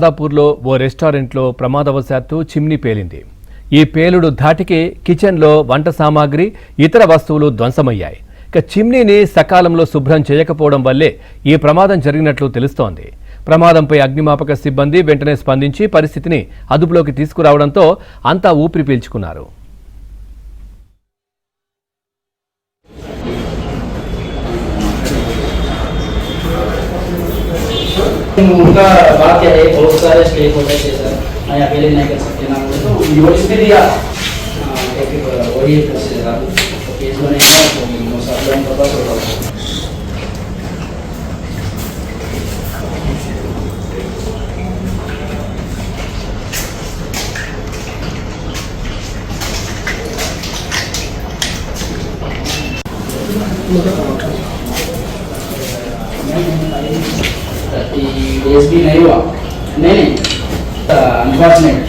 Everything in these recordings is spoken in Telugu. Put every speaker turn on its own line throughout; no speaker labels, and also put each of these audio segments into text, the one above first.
మాదాపూర్లో ఓ రెస్టారెంట్లో ప్రమాదవశాత్తు చిమ్నీ పేలింది. ఈ పేలుడు ధాటికి కిచెన్లో వంట సామాగ్రి, ఇతర వస్తువులు ధ్వంసమయ్యాయి. చిమ్నీని సకాలంలో శుభ్రం చేయకపోవడం వల్లే ఈ ప్రమాదం జరిగినట్లు తెలుస్తోంది. ప్రమాదంపై అగ్నిమాపక సిబ్బంది వెంటనే స్పందించి పరిస్థితిని అదుపులోకి తీసుకురావడంతో అంతా ఊపిరి పీల్చుకున్నారు.
उनका बात क्या है, बहुत सारे स्टेक होते हैं सर, मैं अकेले नहीं कर सकते ना, तो यूनिवर्स भी दिया वही प्रोसेस था, तो केस बनेगा तो सब लोगों को पता होगा। डेज भी नहीं हुआ, नहीं अनफॉर्चुनेट।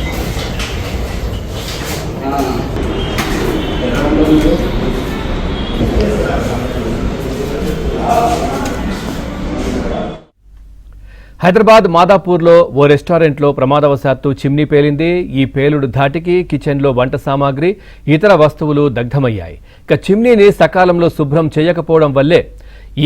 హైదరాబాద్ మాదాపూర్లో ఓ రెస్టారెంట్లో ప్రమాదవశాత్తు చిమ్నీ పేలింది. ఈ పేలుడు ధాటికి కిచెన్లో వంట సామాగ్రి, ఇతర వస్తువులు దగ్ధమయ్యాయి. చిమ్నీని సకాలంలో శుభ్రం చేయకపోవడం వల్లే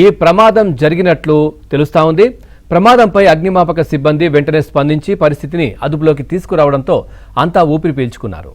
ఈ ప్రమాదం జరిగినట్లు తెలుస్తా ఉంది. ప్రమాదంపై అగ్నిమాపక సిబ్బంది వెంటనే స్పందించి పరిస్థితిని అదుపులోకి తీసుకురావడంతో అంతా ఊపిరి పీల్చుకున్నారు.